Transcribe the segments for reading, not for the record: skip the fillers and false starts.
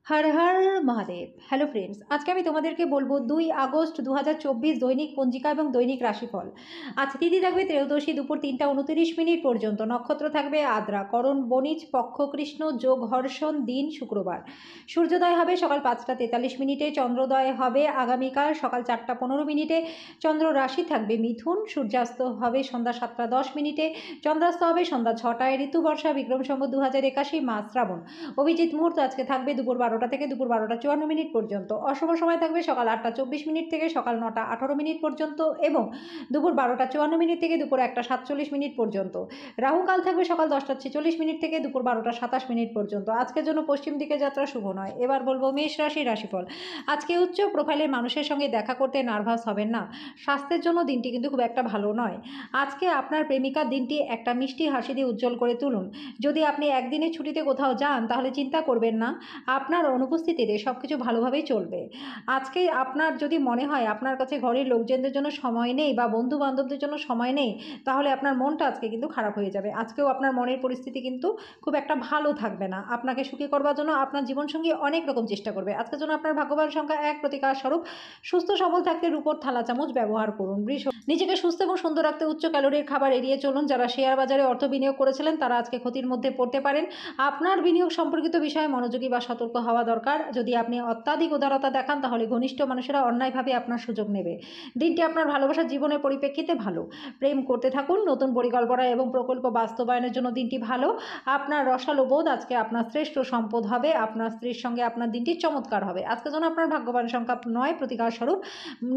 Har Har Mahadev. Hello friends, আজকে আমি তোমাদেরকে বলবো 2 আগস্ট 2024 দৈনিক পঞ্জিকা এবং দৈনিক রাশিফল। আজ তিথি থাকবে ত্রয়োদশী দুপুর 3টা 29 মিনিট পর্যন্ত। নক্ষত্র থাকবে আদ্রা, করণ বণিজ, পক্ষ কৃষ্ণ, যোগ হর্ষণ, দিন শুক্রবার। সূর্যোদয় হবে সকাল 5টা 43 মিনিটে, চন্দ্রোদয় হবে আগামীকাল সকাল 4টা 15 মিনিটে। চন্দ্র রাশি থাকবে মিথুন, সূর্যাস্ত হবে সন্ধ্যা 7টা 10 মিনিটে, চন্দ্রাস্ত হবে সন্ধ্যা 6টায়। ঋতু বর্ষা, বিক্রম সম্বত 2081, মাস শ্রাবণ। অভিজিৎ মুহূর্ত আজকে থাকবে দুপুর 12টা থেকে দুপুর 12টা 54 মিনিট পর্যন্ত। অশুভ সময় থাকবে সকাল 8টা 24 মিনিট থেকে সকাল 9টা 18 মিনিট পর্যন্ত এবং দুপুর 12টা 54 মিনিট থেকে দুপুর 1টা 47 মিনিট পর্যন্ত। রাহুকাল থাকবে সকাল 10টা 46 মিনিট থেকে দুপুর 12টা 27 মিনিট পর্যন্ত। আজকের জন্য পশ্চিম দিকে যাত্রা শুভ নয়। এবার বলবো মেষ রাশির রাশিফল। আজকে উচ্চ প্রোফাইলের মানুষের সঙ্গে দেখা করতে নার্ভাস হবেন না। স্বাস্থ্যের জন্য দিনটি কিন্তু খুব একটা ভালো নয়। আজকে আপনার প্রেমিকার দিনটি একটা মিষ্টি হাসি দিয়ে উজ্জ্বল করে তুলুন। যদি আপনি একদিনের ছুটিতে কোথাও যান তাহলে চিন্তা করবেন না, আপনার অনুপস্থিতিতে সব কিছু ভালোভাবেই চলবে। আজকে আপনার যদি মনে হয় আপনার কাছে ঘরের লোকজনদের জন্য সময় নেই বা বন্ধু বান্ধবদের জন্য সময় নেই, তাহলে আপনার মনটা আজকে কিন্তু খারাপ হয়ে যাবে। আজকেও আপনার মনের পরিস্থিতি কিন্তু খুব একটা ভালো থাকবে না। আপনাকে সুখী করবার জন্য আপনার জীবনসঙ্গী অনেক রকম চেষ্টা করবে। আজকের জন্য আপনার ভাগ্যবান সংখ্যা 1, প্রতিকার স্বরূপ সুস্থ সবল থাকতে রূপোর থালা চামচ ব্যবহার করুন। বৃষ, নিজেকে সুস্থ এবং সুন্দর রাখতে উচ্চ ক্যালোরির খাবার এড়িয়ে চলুন। যারা শেয়ার বাজারে অর্থ বিনিয়োগ করেছিলেন তারা আজকে ক্ষতির মধ্যে পড়তে পারেন। আপনার বিনিয়োগ সম্পর্কিত বিষয়ে মনোযোগী বা সতর্ক হওয়া দরকার। যদি আপনি অত্যাধিক উদারতা দেখান তাহলে ঘনিষ্ঠ মানুষেরা অন্যায়ভাবে আপনার সুযোগ নেবে। দিনটি আপনার ভালোবাসার জীবনের পরিপ্রেক্ষিতে ভালো। প্রেম করতে থাকুন। নতুন পরিকল্পনা এবং প্রকল্প বাস্তবায়নের জন্য দিনটি ভালো। আপনার রসালো বোধ আজকে আপনার শ্রেষ্ঠ সম্পদ হবে। আপনার স্ত্রীর সঙ্গে আপনার দিনটি চমৎকার হবে। আজকের জন্য আপনার ভাগ্যবান সংখ্যা 9, প্রতিকার স্বরূপ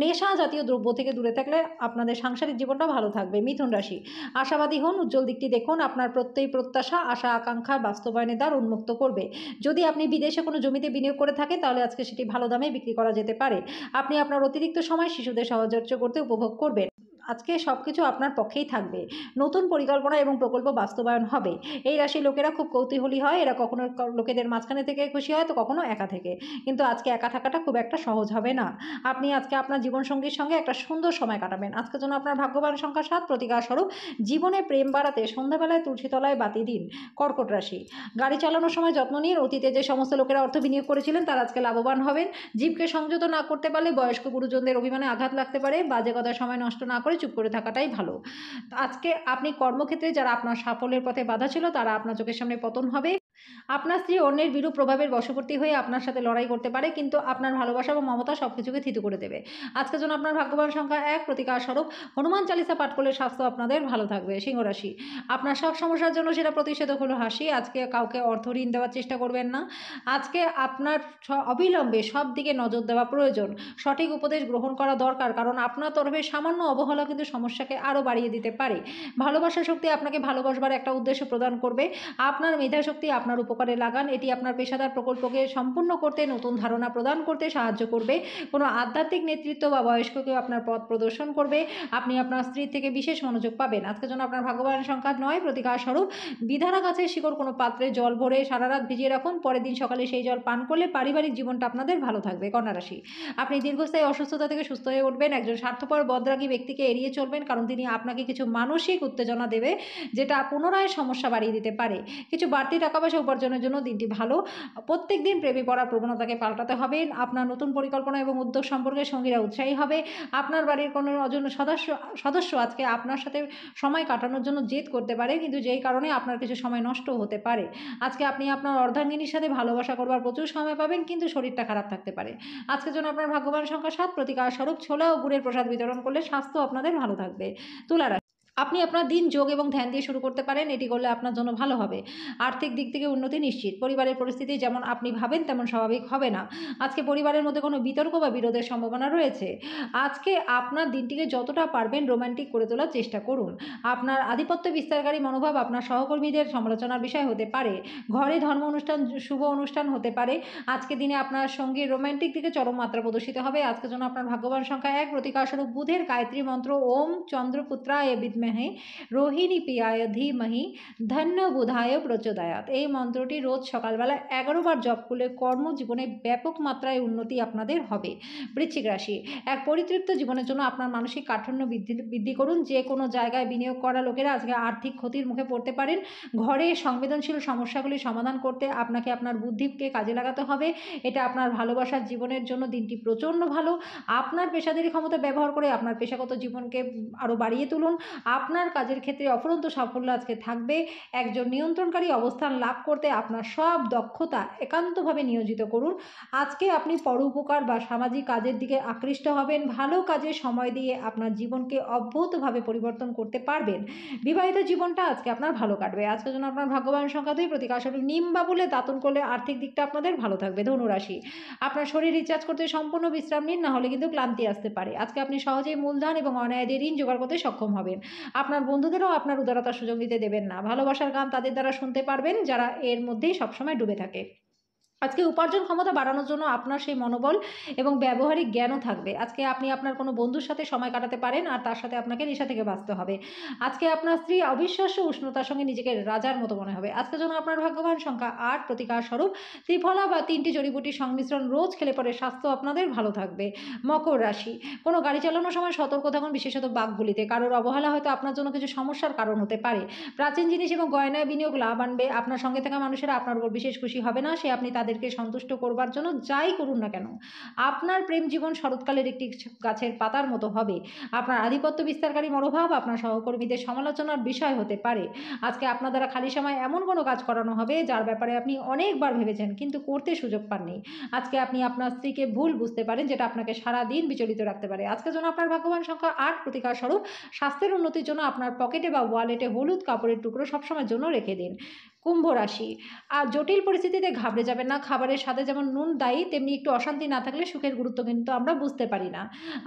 নেশা জাতীয় দ্রব্য থেকে দূরে থাকলে আপনাদের সাংসারিক জীবনটা ভালো থাকবে। মিথুন রাশি, আশাবাদী হন, উজ্জ্বল দিকটি দেখুন। আপনার প্রত্যেক প্রত্যাশা, আশা আকাঙ্ক্ষা বাস্তবায়নের দ্বার উন্মুক্ত করবে। যদি আপনি বিদেশে কোনো জমিতে বিনিয়োগ করে থাকেন তাহলে আজকে সেটি ভালো দামে বিক্রি করা যেতে পারে। আপনি আপনার অতিরিক্ত সময় শিশুদের সাহায্য করতে উপভোগ করবেন। আজকে সব কিছু আপনার পক্ষেই থাকবে। নতুন পরিকল্পনা এবং প্রকল্প বাস্তবায়ন হবে। এই রাশির লোকেরা খুব কৌতূহলী হয়। এরা কখনো লোকেদের মাঝখানে থেকে খুশি হয় তো কখনো একা থেকে। কিন্তু আজকে একা থাকাটা খুব একটা সহজ হবে না। আপনি আজকে আপনার জীবনসঙ্গীর সঙ্গে একটা সুন্দর সময় কাটাবেন। আজকের জন্য আপনার ভাগ্যবান সংখ্যা 7, প্রতিকার স্বরূপ জীবনে প্রেম বাড়াতে সন্ধ্যাবেলায় তুলসীতলায় বাতি দিন। কর্কট রাশি, গাড়ি চালানোর সময় যত্ন নিন। অতীতে যে সমস্ত লোকেরা অর্থ বিনিয়োগ করেছিলেন তারা আজকে লাভবান হবেন। জীবকে সংযত না করতে পারলে বয়স্ক গুরুজনদের অভিমানে আঘাত লাগতে পারে। বাজে কথায় সময় নষ্ট না করে চুপ করে থাকাটাই ভালো। আজকে আপনি কর্মক্ষেত্রে যারা আপনার সাফল্যের পথে বাধা ছিল তারা আপনার চোখের সামনে পতন হবে। আপনার স্ত্রী অন্যের বিরূপ প্রভাবের বশবর্তী হয়ে আপনার সাথে লড়াই করতে পারে, কিন্তু আপনার ভালোবাসা এবং মমতা সবকিছুকে থিতু করে দেবে। আজকের জন্য আপনার ভাগ্যবান সংখ্যা 1, প্রতিকার স্বরূপ হনুমান চালিসা পাঠ করলে স্বাস্থ্য আপনাদের ভালো থাকবে। সিংহ রাশি, আপনার সব সমস্যার জন্য সেটা প্রতিষেধক হলো হাসি। আজকে কাউকে অর্থ ঋণ দেওয়ার চেষ্টা করবেন না। আজকে আপনার অবিলম্বে সব দিকে নজর দেওয়া প্রয়োজন। সঠিক উপদেশ গ্রহণ করা দরকার, কারণ আপনার তরফে সামান্য অবহেলা কিন্তু সমস্যাকে আরও বাড়িয়ে দিতে পারে। ভালোবাসার শক্তি আপনাকে ভালোবাসবার একটা উদ্দেশ্য প্রদান করবে। আপনার মেধাশক্তি আপনার উপকারে লাগান। এটি আপনার পেশাদার প্রকল্পকে সম্পূর্ণ করতে, নতুন ধারণা প্রদান করতে সাহায্য করবে। কোনো আধ্যাত্মিক নেতৃত্ব বা বয়স্ক কেউ আপনার পথ প্রদর্শন করবে। আপনি আপনার স্ত্রীর থেকে বিশেষ মনোযোগ পাবেন। আজকের জন্য আপনার ভাগ্যবান সংখ্যা 9, প্রতিকার স্বরূপ বিধানা গাছের শিকড় কোনো পাত্রে জল ভরে সারা রাত ভিজিয়ে রাখুন। পরের দিন সকালে সেই জল পান করলে পারিবারিক জীবনটা আপনাদের ভালো থাকবে। কন্যা রাশি, আপনি দীর্ঘস্থায়ী অসুস্থতা থেকে সুস্থ হয়ে উঠবেন। একজন স্বার্থপর বদরাগী ব্যক্তিকে এড়িয়ে চলবেন, কারণ তিনি আপনাকে কিছু মানসিক উত্তেজনা দেবে যেটা পুনরায় সমস্যা বাড়িয়ে দিতে পারে। কিছু বাড়তি টাকা পয়সা উপার্জনের জন্য দিনটি ভালো। প্রত্যেক দিন প্রেমে পড়ার প্রবণতাকে পাল্টাতে হবে। আপনার নতুন পরিকল্পনা এবং উদ্যোগ সম্পর্কে সঙ্গীরা উৎসাহী হবে। আপনার বাড়ির কোনো অজন সদস্য আজকে আপনার সাথে সময় কাটানোর জন্য জেদ করতে পারে, কিন্তু যেই কারণে আপনার কিছু সময় নষ্ট হতে পারে। আজকে আপনি আপনার অর্ধাঙ্গিনীর সাথে ভালোবাসা করবার প্রচুর সময় পাবেন, কিন্তু শরীরটা খারাপ থাকতে পারে। আজকের জন্য আপনার ভাগ্যবান সংখ্যা 7, প্রতিকার স্বরূপ ছোলা ও গুড়ের প্রসাদ বিতরণ করলে স্বাস্থ্য আপনাদের ভালো থাকবে। তুলা রাশি, আপনি আপনার দিন যোগ এবং ধ্যান দিয়ে শুরু করতে পারেন। এটি করলে আপনার জন্য ভালো হবে। আর্থিক দিক থেকে উন্নতি নিশ্চিত। পরিবারের পরিস্থিতি যেমন আপনি ভাবেন তেমন স্বাভাবিক হবে না। আজকে পরিবারের মধ্যে কোনো বিতর্ক বা বিরোধের সম্ভাবনা রয়েছে। আজকে আপনার দিনটিকে যতটা পারবেন রোম্যান্টিক করে তোলার চেষ্টা করুন। আপনার আধিপত্য বিস্তারকারী মনোভাব আপনার সহকর্মীদের সমালোচনার বিষয় হতে পারে। ঘরে ধর্ম অনুষ্ঠান, শুভ অনুষ্ঠান হতে পারে। আজকে দিনে আপনার সঙ্গীর রোম্যান্টিক দিকে চরম মাত্রা প্রদর্শিত হবে। আজকের জন্য আপনার ভাগ্যবান সংখ্যা 1, প্রতিকার স্বরূপ বুধের গায়ত্রী মন্ত্র ওম চন্দ্রপুত্রায় বিদ্মে বিদ্মহে রোহিণী প্রিয়ায় ধীমহি ধন্য বুধায় প্রচোদয়াৎ। এই মন্ত্রটি রোজ সকালবেলা 11 বার জপ করলে কর্মজীবনে ব্যাপক মাত্রায় উন্নতি আপনাদের হবে। বৃশ্চিক রাশি, এক পরিতৃপ্ত জীবনের জন্য আপনার মানসিক কাঠান্য বৃদ্ধি করুন। যে কোনো জায়গায় বিনিয়োগ করা লোকেরা আজকে আর্থিক ক্ষতির মুখে পড়তে পারেন। ঘরে সংবেদনশীল সমস্যাগুলি সমাধান করতে আপনাকে আপনার বুদ্ধিকে কাজে লাগাতে হবে। এটা আপনার ভালোবাসার জীবনের জন্য দিনটি প্রচণ্ড ভালো। আপনার পেশাদারি ক্ষমতা ব্যবহার করে আপনার পেশাগত জীবনকে আরও বাড়িয়ে তুলুন। আপনার কাজের ক্ষেত্রে অফুরন্ত সাফল্য আজকে থাকবে। একজন নিয়ন্ত্রণকারী অবস্থান লাভ করতে আপনার সব দক্ষতা একান্তভাবে নিয়োজিত করুন। আজকে আপনি পরোপকার বা সামাজিক কাজের দিকে আকৃষ্ট হবেন। ভালো কাজে সময় দিয়ে আপনার জীবনকে অব্যাহতভাবে পরিবর্তন করতে পারবেন। বিবাহিত জীবনটা আজকে আপনার ভালো কাটবে। আজকের জন্য আপনার ভাগ্যবান সংখ্যা 2, প্রতিকারস্বরূপ নিম বা বলে দাতন করলে আর্থিক দিকটা আপনাদের ভালো থাকবে। ধনুরাশি, আপনার শরীর রিচার্জ করতে সম্পূর্ণ বিশ্রাম নিন, না হলে কিন্তু ক্লান্তি আসতে পারে। আজকে আপনি সহজেই মূলধন এবং অনায়াসে ঋণ জোগাড় করতে সক্ষম হবেন। আপনার বন্ধুদেরও আপনার উদারতার সুযোগ দিতে দেবেন না। ভালোবাসার গান তাদের দ্বারা শুনতে পারবেন যারা এর মধ্যেই সবসময় ডুবে থাকে। আজকে উপার্জন ক্ষমতা বাড়ানোর জন্য আপনার সেই মনোবল এবং ব্যবহারিক জ্ঞানও থাকবে। আজকে আপনি আপনার কোনো বন্ধুর সাথে সময় কাটাতে পারেন, আর তার সাথে আপনাকে নেশা থেকে বাঁচতে হবে। আজকে আপনার স্ত্রী অবিশ্বাস্য উষ্ণতার সঙ্গে নিজেকে রাজার মতো মনে হবে। আজকের জন্য আপনার ভাগ্যবান সংখ্যা 8, প্রতিকার স্বরূপ ত্রিফলা বা 3টি জড়িবুটির সংমিশ্রণ রোজ খেলে পরে স্বাস্থ্য আপনাদের ভালো থাকবে। মকর রাশি, কোনো গাড়ি চালানোর সময় সতর্ক থাকুন, বিশেষত বাঁকগুলিতে। কারোর অবহেলা হয়তো আপনার জন্য কিছু সমস্যার কারণ হতে পারে। প্রাচীন জিনিস এবং গয়নায় বিনিয়োগ লাভ আনবে। আপনার সঙ্গে থাকা মানুষেরা আপনার উপর বিশেষ খুশি হবে না। সে আপনি তাদেরকে সন্তুষ্ট করবার জন্য যাই করুন না কেন। আপনার প্রেম জীবন শরৎকালের একটি গাছের পাতার মতো হবে। আপনার আধিপত্য বিস্তারকারী মনোভাব আপনার সহকর্মীদের সমালোচনার বিষয় হতে পারে। আজকে আপনার দ্বারা খালি সময় এমন কোনো কাজ করানো হবে যার ব্যাপারে আপনি অনেকবার ভেবেছেন কিন্তু করতে সুযোগ পাননি। আজকে আপনি আপনার স্ত্রীকে ভুল বুঝতে পারেন, যেটা আপনাকে সারা দিন বিচলিত রাখতে পারে। আজকের জন্য আপনার ভাগ্যবান সংখ্যা 8, প্রতিকার স্বরূপ স্বাস্থ্যের উন্নতির জন্য আপনার পকেটে বা ওয়ালেটে হলুদ কাপড়ের টুকরো সবসময়ের জন্য রেখে দিন। কুম্ভ রাশি, আর জটিল পরিস্থিতিতে ঘাবড়ে যাবেন না। খাবারের সাথে যেমন নুন দায়ী, তেমনি একটু অশান্তি না থাকলে সুখের গুরুত্ব কিন্তু আমরা বুঝতে পারি না।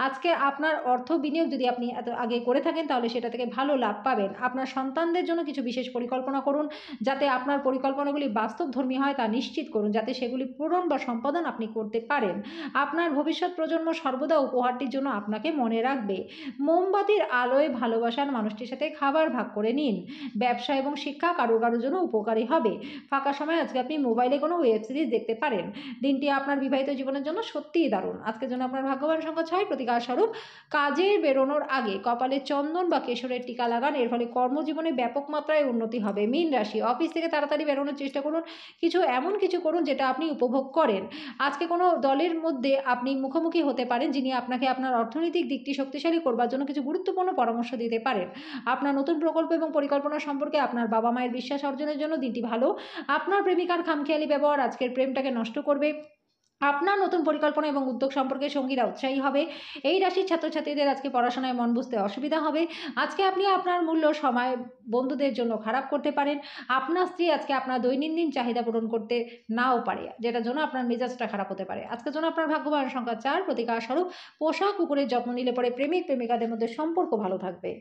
আজকে আপনার অর্থ বিনিয়োগ যদি আপনি এত আগে করে থাকেন তাহলে সেটা থেকে ভালো লাভ পাবেন। আপনার সন্তানদের জন্য কিছু বিশেষ পরিকল্পনা করুন, যাতে আপনার পরিকল্পনাগুলি বাস্তবধর্মী হয় তা নিশ্চিত করুন, যাতে সেগুলি পূরণ বা সম্পাদন আপনি করতে পারেন। আপনার ভবিষ্যৎ প্রজন্ম সর্বদা উপহারটির জন্য আপনাকে মনে রাখবে। মোমবাতির আলোয় ভালোবাসার মানুষটির সাথে খাবার ভাগ করে নিন। ব্যবসা এবং শিক্ষা কারোর কারোর জন্য উপকারী হবে। ফাঁকা সময় আজকে আপনি মোবাইলে কোনো ওয়েব সিরিজ দেখতে পারেন। দিনটি আপনার বিবাহিত জীবনের জন্য সত্যিই দারুণ। আজকের জন্য আপনার ভাগ্যবান সংখ্যা 6, প্রতিকার স্বরূপ কাজে বেরোনোর আগে কপালে চন্দন বা কেশরের টিকা লাগান। এর ফলে কর্মজীবনে ব্যাপক মাত্রায় উন্নতি হবে। মীন রাশি, অফিস থেকে তাড়াতাড়ি বেরোনোর চেষ্টা করুন। এমন কিছু করুন যেটা আপনি উপভোগ করেন। আজকে কোনো দলের মধ্যে আপনি মুখোমুখি হতে পারেন যিনি আপনাকে আপনার অর্থনৈতিক দিকটি শক্তিশালী করবার জন্য কিছু গুরুত্বপূর্ণ পরামর্শ দিতে পারেন। আপনার নতুন প্রকল্প এবং পরিকল্পনা সম্পর্কে আপনার বাবা মায়ের বিশ্বাস অর্জনের জন্য দিনটি ভালো। আপনার প্রেমিকার খামখেয়ালি ব্যবহার আজকের প্রেমটাকে নষ্ট করবে। আপনার নতুন পরিকল্পনা এবং উদ্যোগ সম্পর্কে সঙ্গীরা উৎসাহী হবে। এই রাশির ছাত্রছাত্রীদের আজকে পড়াশোনায় মন বুঝতে অসুবিধা হবে। আজকে আপনি আপনার মূল্য সময় বন্ধুদের জন্য খারাপ করতে পারেন। আপনার স্ত্রী আজকে আপনার দৈনন্দিন চাহিদা পূরণ করতে নাও পারে, যেটার জন্য আপনার মেজাজটা খারাপ হতে পারে। আজকের জন্য আপনার ভাগ্যবান সংখ্যা 4, প্রতিকার স্বরূপ পোষা কুকুরের যত্ন নিলে পরে প্রেমিক প্রেমিকাদের মধ্যে সম্পর্ক ভালো থাকবে।